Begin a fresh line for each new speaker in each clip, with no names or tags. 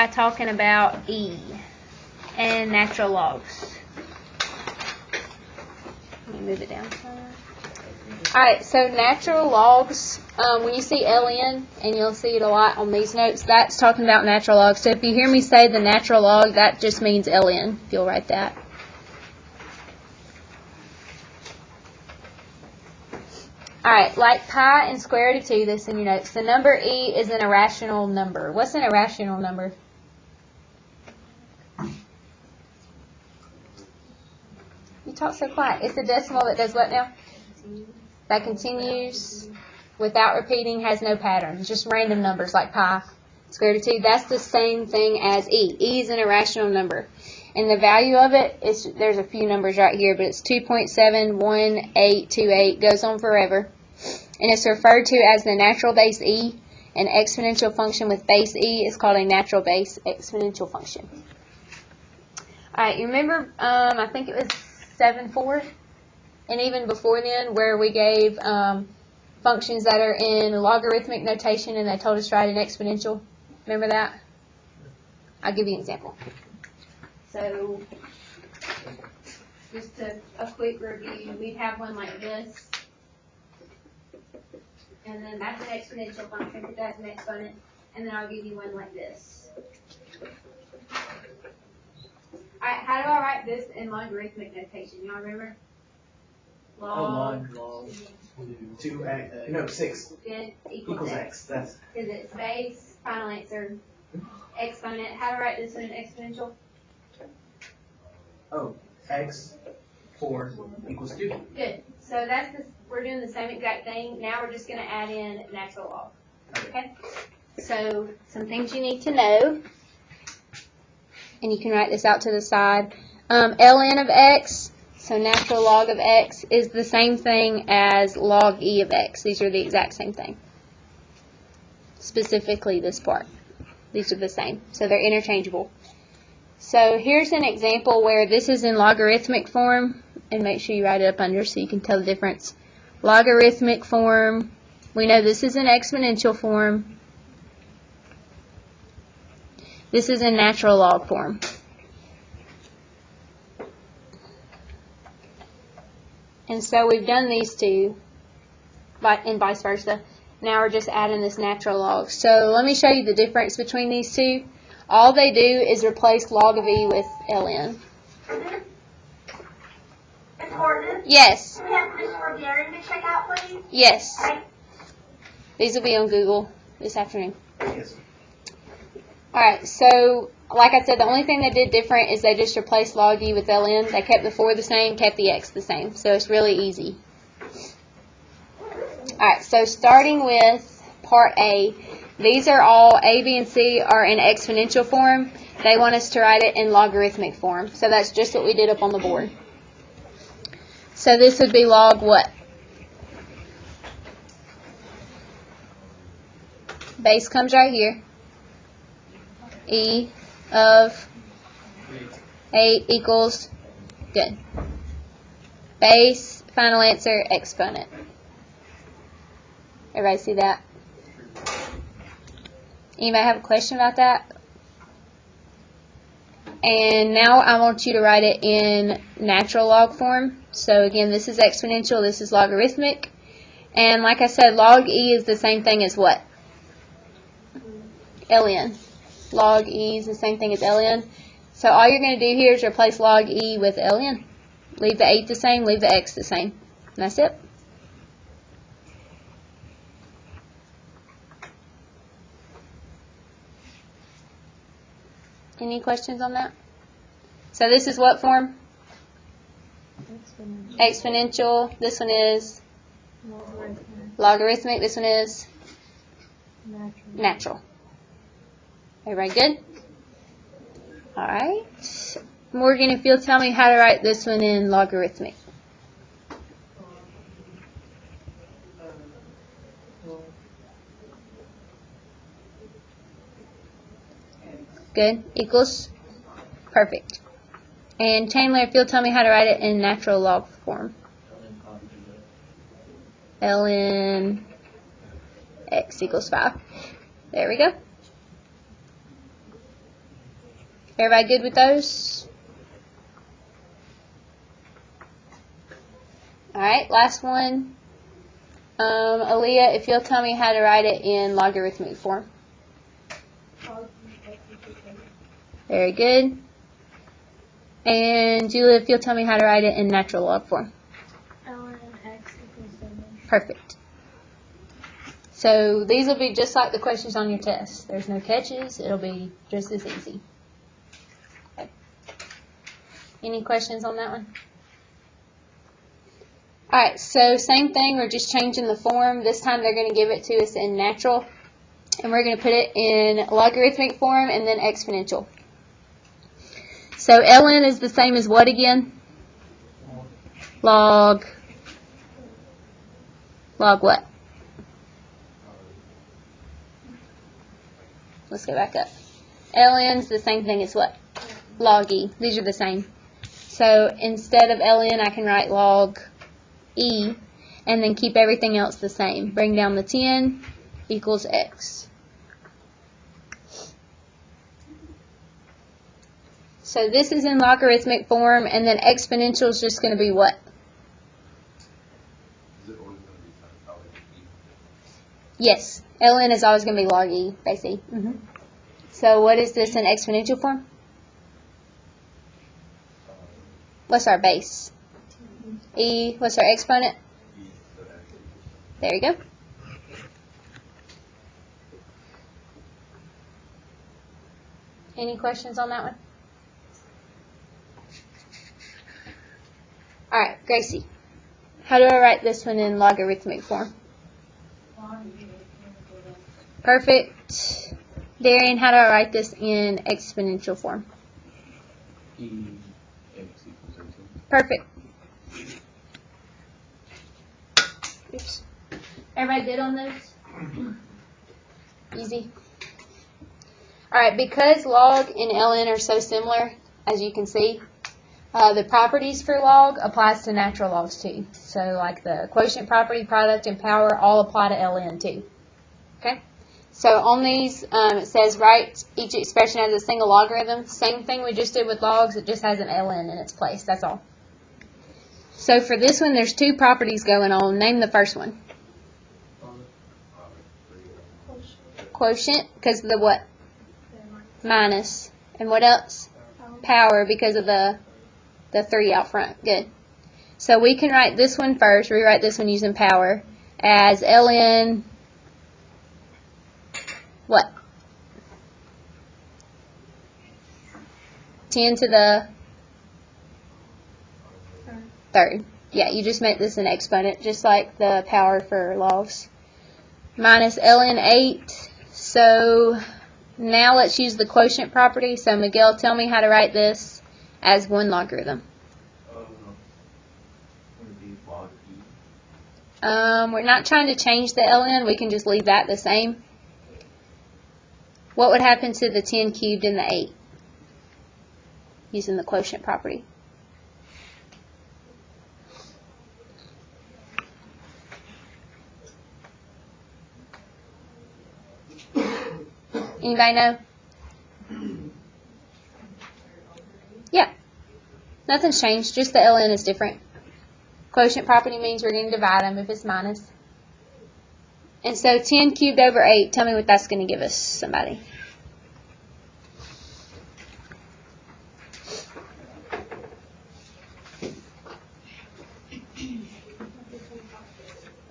talking about E and natural logs. Let me move it down some. Alright, so natural logs, when you see ln, and you'll see it a lot on these notes, that's talking about natural logs. So if you hear me say the natural log, that just means ln, if you'll write that. Alright, like pi and square root of 2, this in your notes. The number e is an irrational number. What's an irrational number? You talk so quiet. It's a decimal that does what now? That continues without repeating, has no pattern. Just random numbers like pi, square root of 2. That's the same thing as e. E is an irrational number. And the value of it is, there's a few numbers right here, but it's 2.71828, goes on forever. And it's referred to as the natural base e. An exponential function with base e is called a natural base exponential function. Alright, you remember, I think it was 7-4, and even before then, where we gave functions that are in logarithmic notation and they told us to write an exponential. Remember that? I'll give you an example. So, just a quick review, we'd have one like this, and then that's an exponential function because that's an exponent, and then I'll give you one like this. Alright, how do I write this in logarithmic notation? Y'all remember? Log
6
Good,
equals x. That's
because it's base, final answer, exponent. How do I write this in an exponential?
x 4 equals 2.
Good. So that's we're doing the same exact thing. Now we're just going to add in natural log. Okay? So some things you need to know, and you can write this out to the side. Ln of x, so natural log of x, is the same thing as log e of x. These are the exact same thing. Specifically this part. These are the same. So they're interchangeable. So here's an example where this is in logarithmic form, and make sure you write it up under so you can tell the difference. Logarithmic form, we know this is in exponential form. This is in natural log form. And so we've done these two, and vice versa. Now we're just adding this natural log. So let me show you the difference between these two. All they do is replace log of e with ln.
Important.
Yes.
Can we have this for Darren to check out, please?
Yes.
Okay.
These will be on Google this afternoon.
Yes.
Alright, so like I said, the only thing they did different is they just replaced log e with ln. They kept the 4 the same, kept the x the same. So it's really easy. Alright, so starting with part A, these are all, A, B, and C are in exponential form. They want us to write it in logarithmic form. So that's just what we did up on the board. So this would be log what? Base comes right here. E of 8 equals, good. Base, final answer, exponent. Everybody see that? Anybody have a question about that? And now I want you to write it in natural log form. So again, this is exponential, this is logarithmic. And like I said, log e is the same thing as what? Ln. Log e is the same thing as ln. So all you're going to do here is replace log e with ln. Leave the 8 the same, leave the x the same. And that's it. Any questions on that? So this is what form? Exponential. This one is logarithmic. This one is natural. Everybody good? Alright. Morgan, if you'll tell me how to write this one in logarithmic. Good. Equals? Perfect. And Chandler, if you'll tell me how to write it in natural log form. Ln x equals 5. There we go. Everybody good with those? Alright, last one. Aaliyah, if you'll tell me how to write it in logarithmic form. Very good. And Julia, if you'll tell me how to write it in natural log form.
ln x equals 7.
Perfect. So these will be just like the questions on your test. There's no catches. It'll be just as easy. Okay. Any questions on that one? Alright, so same thing. We're just changing the form. This time they're going to give it to us in natural. And we're going to put it in logarithmic form and then exponential. So ln is the same as what again? Log what? Let's go back up. ln is the same thing as what? Log e. These are the same. So instead of ln, I can write log e and then keep everything else the same. Bring down the 10 equals x. So this is in logarithmic form, and then exponential is just going to be what?
Is it always going to be times log e?
Yes, ln is always going to be log e, base e. So what is this in exponential form? What's our base? E, what's our exponent?
E to the x.
There you go. Any questions on that one? Alright, Gracie. How do I write this one in logarithmic form? Perfect. Darian, how do I write this in exponential form?
E x equals 18.
Perfect. Oops. Everybody good on those? Easy. Alright, because log and ln are so similar, as you can see, the properties for log applies to natural logs too. So like the quotient property, product, and power all apply to ln too. Okay? So on these, it says write each expression as a single logarithm. Same thing we just did with logs, it just has an ln in its place. That's all. So for this one, there's two properties going on. Name the first one. Quotient, because of the what? Minus. And what else? Power, because of the 3 out front. Good. So we can write this one first, rewrite this one using power, as ln what? 10 to the third. Yeah, you just make this an exponent, just like the power for logs. Minus ln 8. So now let's use the quotient property. So Miguel, tell me how to write this as one logarithm.
Would it be log e?
We're not trying to change the ln. We can just leave that the same. What would happen to the 10 cubed and the 8 using the quotient property? Anybody know? Yeah. Nothing's changed. Just the ln is different. Quotient property means we're going to divide them if it's minus. And so 10 cubed over 8, tell me what that's going to give us, somebody.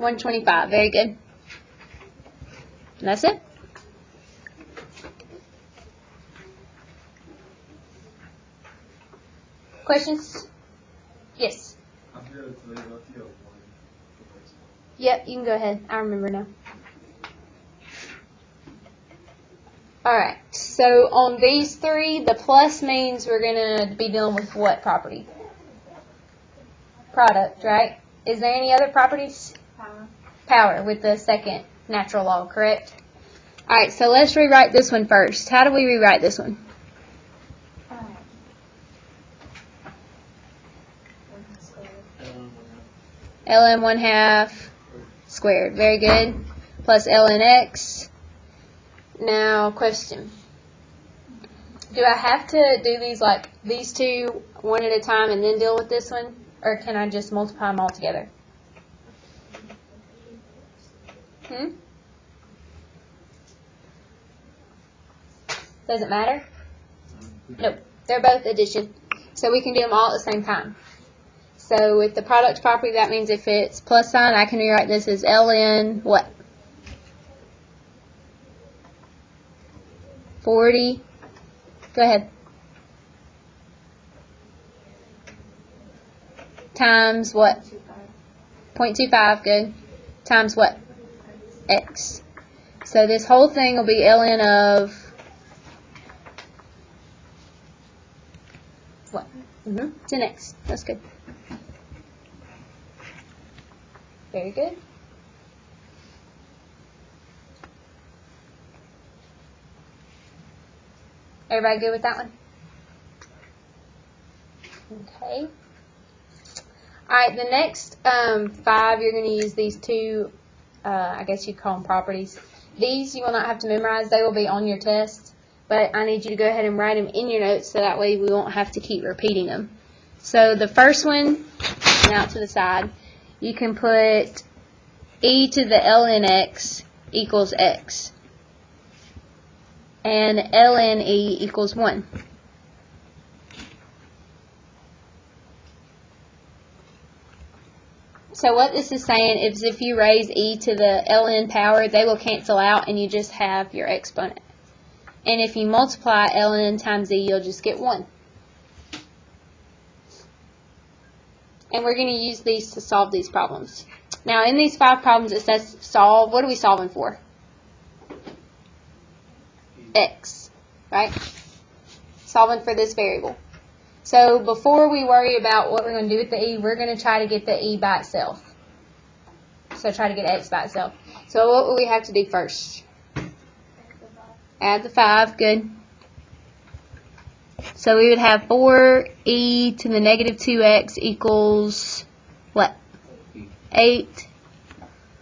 $125. Very good. And that's it. Questions? Yes.
I'm here to tell you about the one.
Yep, you can go ahead. I remember now. Alright, so on these three, the plus means we're going to be dealing with what property? Product, right? Is there any other properties?
Power.
Power with the second natural law, correct? Alright, so let's rewrite this one first. How do we rewrite this one? ln 1/2 squared. Very good. Plus ln x. Now, question. Do I have to do these like these two one at a time and then deal with this one? Or can I just multiply them all together? Does it matter? Nope. They're both addition. So we can do them all at the same time. So with the product property, that means if it's plus sign, I can rewrite this as ln what? 40. Go ahead. Times what? 0.25. Good. Times what? X. So this whole thing will be ln of what? 10x. That's good. Very good. Everybody good with that one? Okay. Alright, the next 5, you're going to use these two, I guess you'd call them properties. These you will not have to memorize. They will be on your test. But I need you to go ahead and write them in your notes so that way we won't have to keep repeating them. So the first one, and out to the side, you can put e to the ln x equals x. And ln e equals 1. So what this is saying is if you raise e to the ln power, they will cancel out and you just have your exponent. And if you multiply ln times e, you'll just get 1. And we're going to use these to solve these problems. Now in these 5 problems it says solve. What are we solving for? X, right? Solving for this variable. So before we worry about what we're going to do with the e, we're going to try to get the e by itself. So try to get x by itself. So what will we have to do first? Add the 5, good. So we would have 4e to the negative 2x equals what? 8.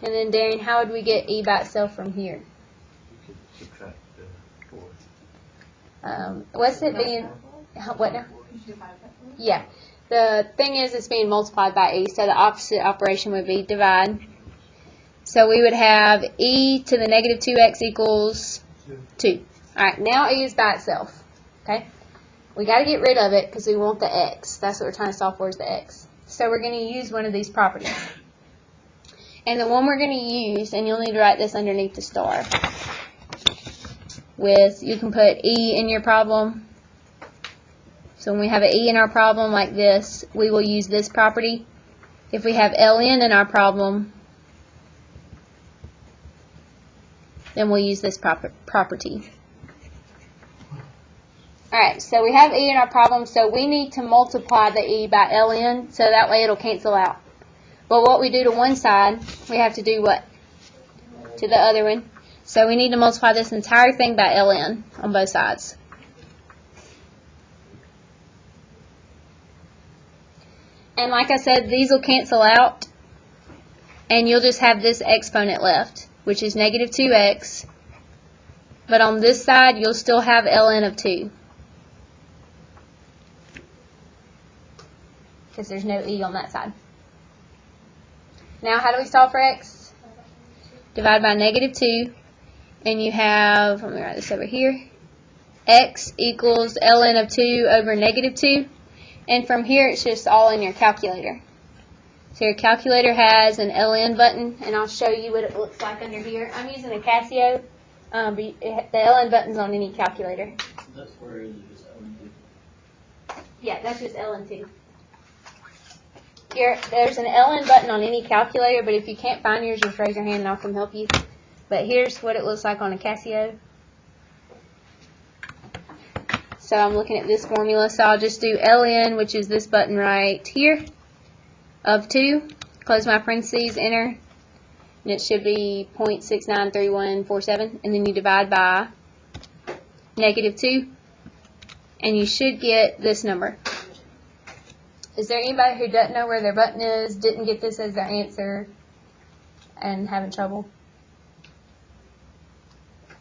And then Darian, how would we get e by itself from here?
You could subtract the 4.
What's it being? What now? Yeah. The thing is it's being multiplied by e, so the opposite operation would be divide. So we would have e to the negative 2x equals 2. Alright, now e is by itself. Okay? We got to get rid of it because we want the x. That's what we're trying to solve for is the x. So we're going to use one of these properties. And the one we're going to use, and you'll need to write this underneath the star, with, you can put e in your problem. So when we have an e in our problem like this, we will use this property. If we have ln in our problem, then we'll use this property. Alright, so we have e in our problem, so we need to multiply the e by ln, so that way it'll cancel out. But what we do to one side, we have to do what? To the other one. So we need to multiply this entire thing by ln on both sides. And like I said, these will cancel out, and you'll just have this exponent left, which is negative 2x. But on this side, you'll still have ln of 2. Because there's no e on that side. Now, how do we solve for x? Divide by negative 2. And you have, let me write this over here, x equals ln of 2 over negative 2. And from here, it's just all in your calculator. So your calculator has an ln button, and I'll show you what it looks like under here. I'm using a Casio, but the ln button's on any calculator.
That's where it is LN2.
Yeah, that's just ln2. There's an ln button on any calculator, but if you can't find yours, just raise your hand and I'll come help you. But here's what it looks like on a Casio. So I'm looking at this formula, so I'll just do ln, which is this button right here, of 2. Close my parentheses, enter, and it should be 0.693147, and then you divide by negative 2, and you should get this number. Is there anybody who doesn't know where their button is, didn't get this as their answer, and having trouble?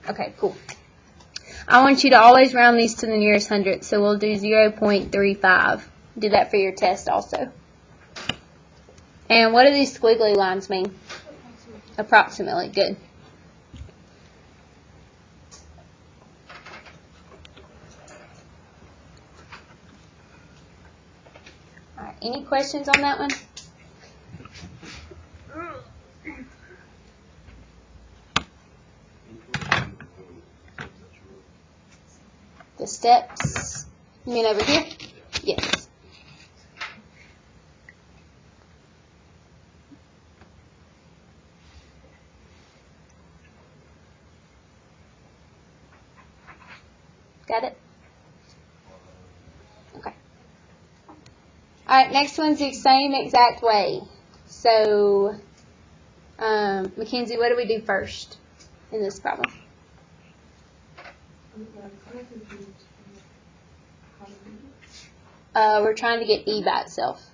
Okay, cool. I want you to always round these to the nearest hundredth, so we'll do 0.35. Do that for your test also. And what do these squiggly lines mean? Approximately. Good. All right. Any questions on that one? The steps, you mean over here? Yes. Got it? Okay. Alright, next one's the same exact way. So, Mackenzie, what do we do first in this problem? We're trying to get e by itself.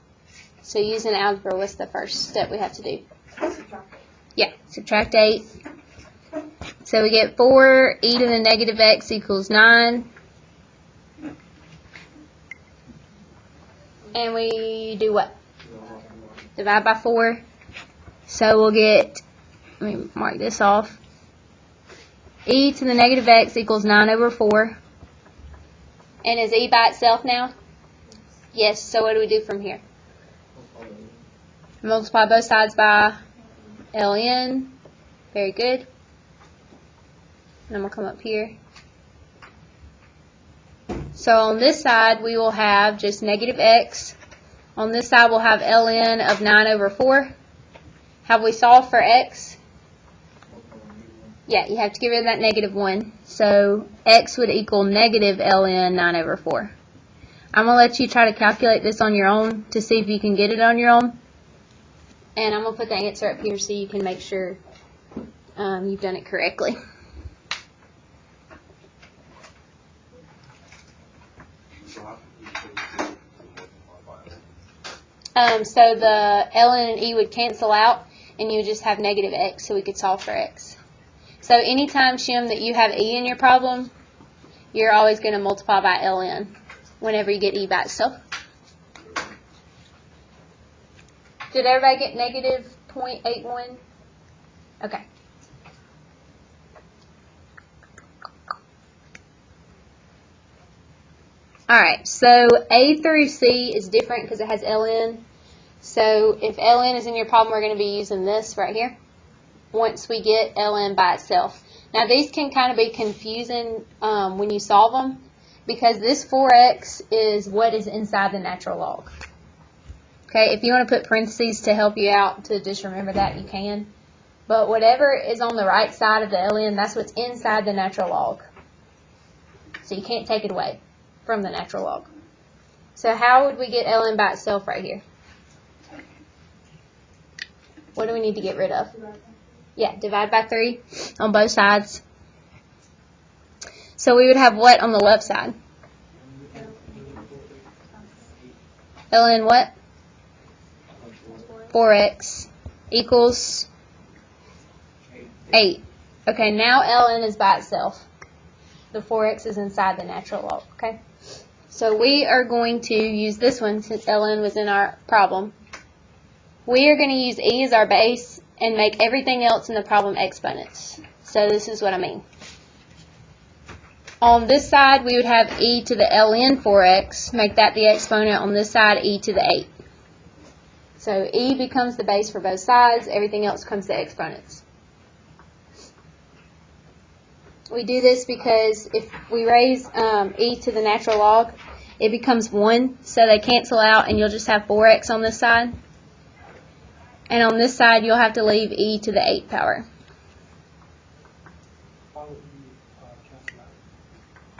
So using algebra, what's the first step we have to do? Yeah, subtract 8. So we get 4 e to the negative x equals 9. And we do what? Divide by 4. So we'll get, let me mark this off. E to the negative x equals 9 over 4. And is e by itself now? Yes, so what do we do from here? Multiply both sides by ln. Very good. And I'm going to come up here. So on this side, we will have just negative x. On this side, we'll have ln of 9 over 4. Have we solved for x? Yeah, you have to get rid of that negative 1. So x would equal negative ln 9 over 4. I'm going to let you try to calculate this on your own to see if you can get it on your own. And I'm going to put the answer up here so you can make sure you've done it correctly. So the ln and e would cancel out, and you would just have negative x, so we could solve for x. So anytime, Shim, that you have e in your problem, you're always going to multiply by ln whenever you get e by itself. Did everybody get negative 0.81? Okay. Alright, so A through C is different because it has ln. So if ln is in your problem, we're going to be using this right here once we get ln by itself. Now these can kind of be confusing when you solve them because this 4x is what is inside the natural log. Okay, if you want to put parentheses to help you out to just remember that, you can. But whatever is on the right side of the ln, that's what's inside the natural log. So you can't take it away from the natural log. So how would we get ln by itself right here? What do we need to get rid of? Yeah, divide by 3 on both sides. So we would have what on the left side? ln what? 4x equals 8. Okay, now ln is by itself. The 4x is inside the natural log, okay? So we are going to use this one since ln was in our problem. We are going to use e as our base and make everything else in the problem exponents. So this is what I mean. On this side, we would have e to the ln 4x, make that the exponent. On this side, e to the 8. So e becomes the base for both sides. Everything else comes to exponents. We do this because if we raise e to the natural log, it becomes 1. So they cancel out, and you'll just have 4x on this side. And on this side, you'll have to leave e to the 8th power.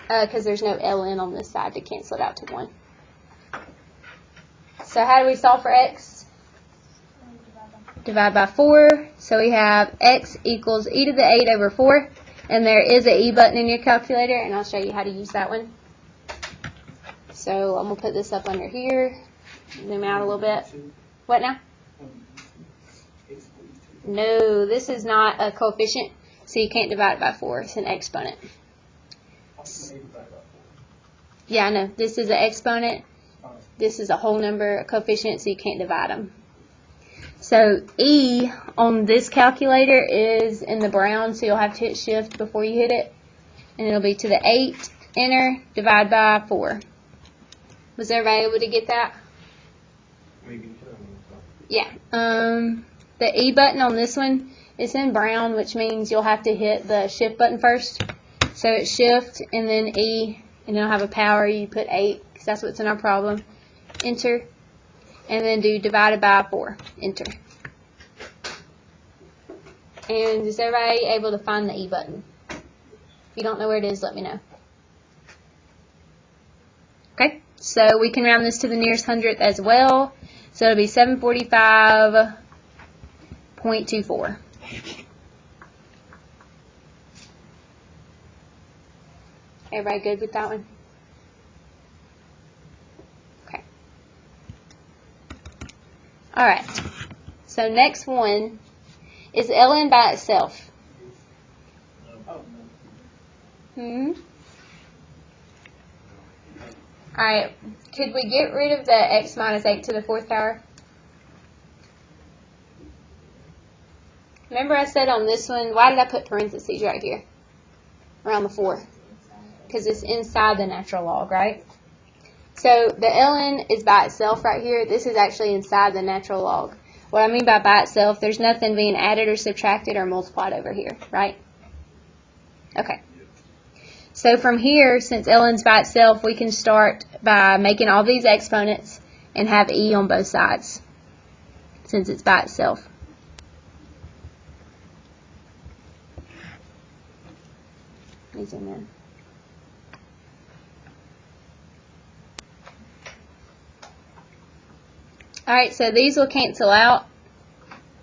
Because there's no ln on this side to cancel it out to 1. So how do we solve for x? Divide by 4. So we have x equals e to the 8 over 4. And there is an e button in your calculator, and I'll show you how to use that one. So I'm going to put this up under here. Zoom out a little bit. What now? No, this is not a coefficient, so you can't divide it by 4. It's an exponent. Yeah, I know. This is an exponent. This is a whole number, a coefficient, so you can't divide them. So E on this calculator is in the brown, so you'll have to hit shift before you hit it. And it'll be to the 8, enter, divide by 4. Was everybody able to get that? Yeah. The E button on this one is in brown, which means you'll have to hit the shift button first. So it's shift and then E, and it'll have a power. You put 8, because that's what's in our problem. Enter. And then do divided by 4. Enter. And is everybody able to find the E button? If you don't know where it is, let me know. Okay, so we can round this to the nearest hundredth as well. So it'll be 745.24. Everybody good with that one? Okay. All right. So next one is ln by itself. Alright, could we get rid of the x minus 8 to the 4th power? Remember I said on this one, why did I put parentheses right here? Around the 4. Because it's inside the natural log, right? So the ln is by itself right here. This is actually inside the natural log. What I mean by itself, there's nothing being added or subtracted or multiplied over here, right? Okay. So from here, since ln's by itself, we can start by making all these exponents and have e on both sides, since it's by itself. Let me zoom in. Alright, so these will cancel out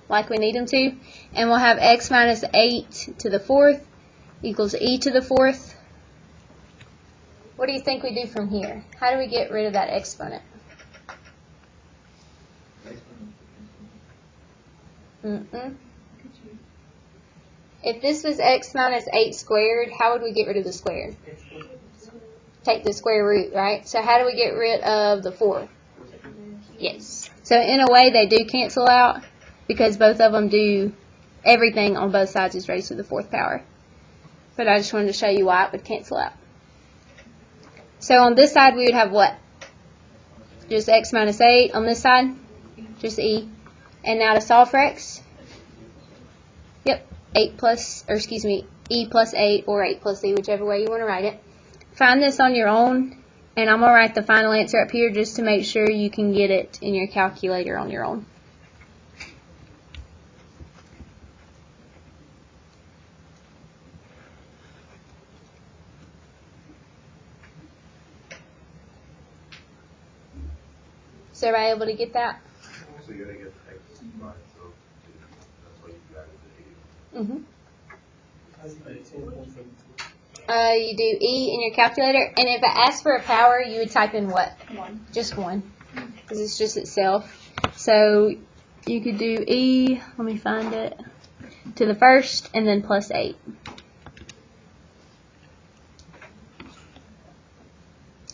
like we need them to, and we'll have x minus 8 to the 4th equals e to the 4th. What do you think we do from here? How do we get rid of that exponent? If this was x minus 8 squared, how would we get rid of the squared? Take the square root, right? So how do we get rid of the 4? Yes. So in a way, they do cancel out because both of them do everything on both sides is raised to the 4th power. But I just wanted to show you why it would cancel out. So on this side, we would have what? Just x minus 8. On this side, just e. And now to solve for x, yep, 8 plus, or excuse me, e plus 8 or 8 plus e, whichever way you want to write it. Find this on your own, and I'm going to write the final answer up here just to make sure you can get it in your calculator on your own. Is everybody able to get that?
So you're going to get x minus, so that's why you got it.
You do e in your calculator, and if it asks for a power, you would type in what? 1. Just 1, because it's just itself. So you could do e, let me find it, to the 1st, and then plus 8.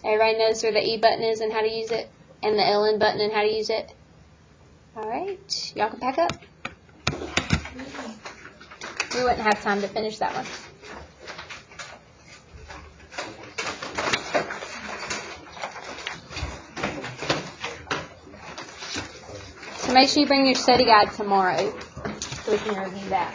Everybody knows where the e button is and how to use it, and the ln button and how to use it? Alright, y'all can pack up. We wouldn't have time to finish that one. So make sure you bring your study guide tomorrow so we can review that.